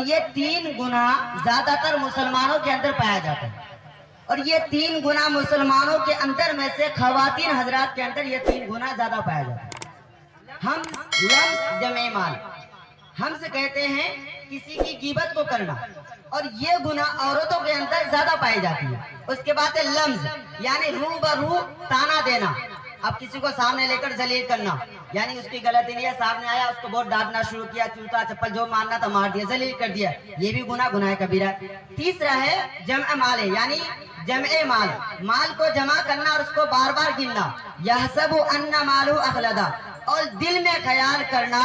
یہ 3 گناہ زیادہ تر مسلمانوں کے اندر پایا جاتا ہے، اور یہ 3 گناہ مسلمانوں کے اندر میں سے خواتین حضرات کے اندر یہ 3 گناہ زیادہ پایا جاتا ہے۔ ہم لمز جمع مال، ہم سے کہتے ہیں کسی کی غیبت کو کرنا، اور یہ گناہ عورتوں کے اندر زیادہ پائی جاتی ہے۔ اس کے بعد ہے لمز، یعنی رو برو تانا دینا، اب کسی کو سامنے لے کر ذلیل کرنا، یعنی اس کی غلطی نہیں ہے، سامنے آیا اس کو بہت ڈانٹنا شروع کیا، جوتا چپل جو مارنا تھا مار دیا، ذلیل کر دیا، یہ بھی گناہ کبیرہ ہے۔ تیسرا ہے جمع مال، یعنی جمع مال، مال کو جمع کرنا اور اس کو بار بار گننا، یحسب ان مالہ اخلدا، اور دل میں خیال کرنا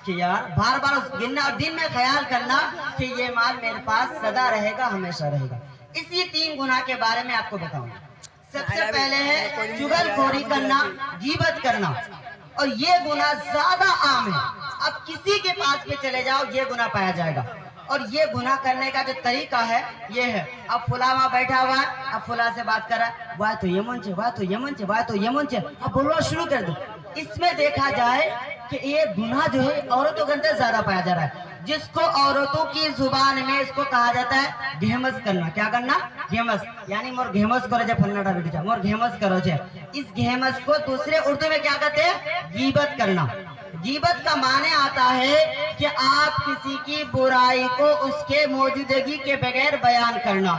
کہ یار بار بار گننا اور دل میں خیال کرنا کہ یہ مال میرے پاس سدا رہے گا، ہمیشہ رہے گا۔ اسی 3 گناہ کے بارے میں آپ کو بتاؤں۔ سب سے پہلے ہے چغل خوری کرنا، غیبت کرنا، اور یہ گناہ زیادہ عام ہے۔ اب کسی کے پاس بھی چلے جاؤ یہ گناہ پایا جائے گا، اور یہ گناہ کرنے کا جو طریقہ ہے یہ ہے، اب فلاں وہاں بیٹھا ہوا ہے، اب فلاں سے بات کر رہا ہے، وہ تو یہ منچ، وہ تو یہ منچ، وہ تو یہ منچ، اب بولنا شروع کر دو۔ اس میں دیکھا جائے کہ یہ گناہ جو ہے عورتوں کے اندر زیادہ پایا جا رہا ہے، جس کو عورتوں کی زبان میں اس کو کہا جاتا ہے گھیمس کرنا۔ کیا کرنا؟ گھیمس، یعنی مور گھیمس کرو جے پھلنا بیٹھ جا، مور گھیمس کرو جے۔ اس گھیمس کو دوسرے اردو میں کیا کہتے ہیں؟ غیبت کرنا۔ غیبت کا معنی آتا ہے کہ آپ کسی کی برائی کو اس کے موجودگی کے بغیر بیان کرنا۔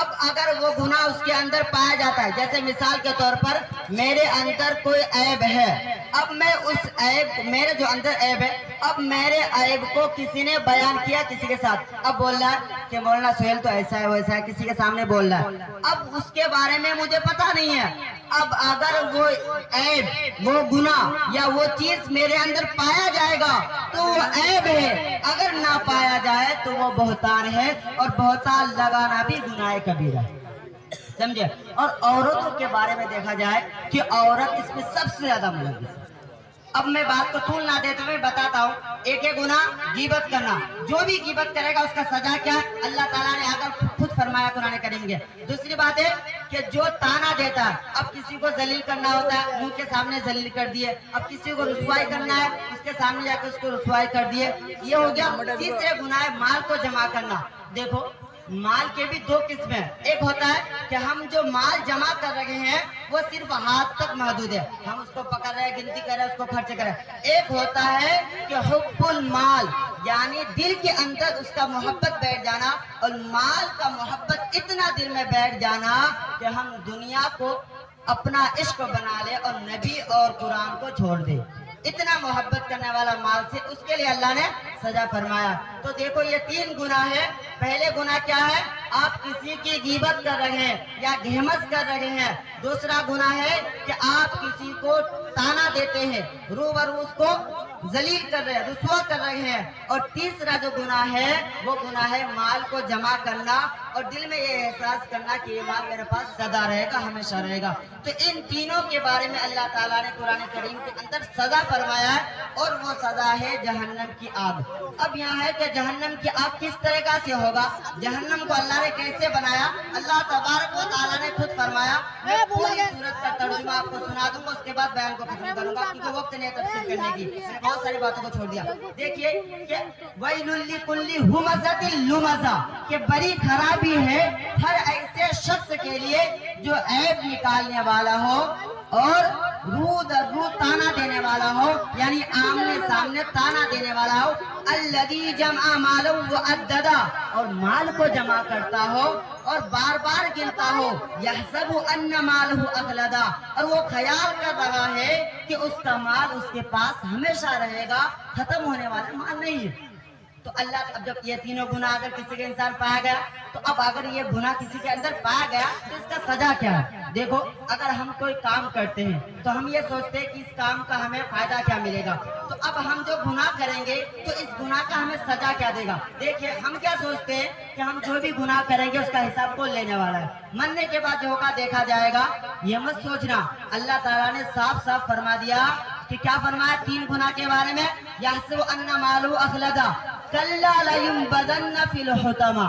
اب اگر وہ گناہ اس کے اندر پایا جاتا ہے، جیسے مثال کے طور پر میرے اندر کوئی عیب ہے، اب میں اس عیب، میرے جو اندر عیب ہے، اب میرے عیب کو کسی نے بیان کیا کسی کے ساتھ، اب بول رہا ہے کہ مولانا سہیل تو ایسا ہے ویسا ہے، کسی کے سامنے بول رہا ہے، اب اس کے بارے میں مجھے پتا نہیں ہے۔ اب اگر وہ عیب، وہ گناہ یا وہ چیز میرے اندر پایا جائے گا تو وہ عیب ہے، اگر نہ پایا جائے تو وہ بہتان ہے، اور بہتان لگانا بھی گناہ کبیرہ ہے، سمجھے؟ اور عورتوں کے بارے میں دیکھا جائے کہ عورت اس میں سب سے زیادہ ملوث ہے۔ اب میں بات کو طول نہ دیتے ہوئے بتاتا ہوں۔ ایک ہے گناہ غیبت کرنا، جو بھی غیبت کرے گا اس کا سزا کیا ہے اللہ تعالیٰ نے اگر خود فرمایا قرآن کریم میں۔ دوسری بات ہے کہ جو تانا دیتا ہے، اب کسی کو ذلیل کرنا ہوتا ہے، منہ کے سامنے ذلیل کر دیے، اب کسی کو رسوائی کرنا ہے اس کے سامنے جا کے اس کو رسوائی کر دیے، یہ ہو گیا۔ تیسرے گناہ ہے مال کو جمع کرنا۔ دیکھو مال کے بھی 2 قسمیں، ایک ہوتا ہے کہ ہم جو مال جمع کر رہے ہیں وہ صرف ہاتھ تک محدود ہے، ہم اس کو پکڑ رہے ہیں، گنتی کر رہے ہیں، اس کو خرچ کر رہے ہیں۔ ایک ہوتا ہے کہ حب المال، یعنی دل کے اندر اس کا محبت بیٹھ جانا، اور مال کا محبت اتنا دل میں بیٹھ جانا کہ ہم دنیا کو اپنا عشق بنا لے اور نبی اور قرآن کو چھوڑ دے۔ اتنا محبت کرنے والا مال سے، اس کے لیے اللہ نے سزا فرمایا۔ تو دیکھو یہ 3 گناہ ہے۔ پہلے گناہ کیا ہے؟ آپ کسی کی غیبت کر رہے ہیں یا گھیمس کر رہے ہیں۔ دوسرا گناہ ہے کہ آپ کسی کو تانا دیتے ہیں، رو برو اس کو ذلیل کر رہے ہیں، رسوا کر رہے ہیں۔ اور تیسرا جو گناہ ہے وہ گناہ ہے مال کو جمع کرنا اور دل میں یہ احساس کرنا کہ یہ مال میرے پاس سدا رہے گا، ہمیشہ رہے گا۔ تو ان تینوں کے بارے میں اللہ تعالیٰ نے قرآن کریم کے اندر سزا فرمایا ہے، اور وہ سزا ہے جہنم کی آگ۔ اب یہاں ہے کہ جہنم کی آگ کس طریقہ سے ہوگا، جہنم کو اللہ نے کیسے بنایا، اللہ تبارک و تعالیٰ نے خود فرمایا۔ میں پوری سورت کا ترجمہ آپ کو سنا دوں گا، اس کے بعد بیان کو ختم کروں گا کیونکہ وقت نہیں ہے تفسیر کرنے کی، بہت ساری باتوں کو چھوڑ دیا۔ دیکھیے کہ وَيْلٌ لِكُلِّ هُمَزَةٍ لُمَزَةٍ، کہ بڑی خرابی ہے ہر ایسے شخص کے لیے جو عیب نکالنے والا ہو اور رو در رو تانا دینے والا ہو، یعنی آمنے سامنے تانا دینے والا ہو۔ الذی جمع مالہ وعددہ، اور مال کو جمع کرتا ہو اور بار بار گنتا ہو۔ یحسب ان مالہ اخلدا، اور وہ خیال کر رہا ہے کہ اس کا مال اس کے پاس ہمیشہ رہے گا، ختم ہونے والا مال نہیں ہے۔ تو اللہ، اب جب یہ تینوں گناہ اگر کسی کے انسان پایا گیا، تو اب اگر یہ گناہ کسی کے اندر پایا گیا تو اس کا سزا کیا ہے؟ دیکھو اگر ہم کوئی کام کرتے ہیں تو ہم یہ سوچتے ہیں کہ اس کام کا ہمیں فائدہ کیا ملے گا، تو اب ہم جو گناہ کریں گے تو اس گناہ کا ہمیں سزا کیا دے گا۔ دیکھیے ہم کیا سوچتے ہیں کہ ہم جو بھی گناہ کریں گے اس کا حساب کون لینے والا ہے، مرنے کے بعد جو ہوگا دیکھا جائے گا۔ یہ مت سوچنا، اللہ تعالیٰ نے صاف صاف فرما دیا کہ کیا فرمایا 3 گناہ کے بارے میں، یحسب ان مالہ اخلدا کلا لینبذن فی الحطمہ،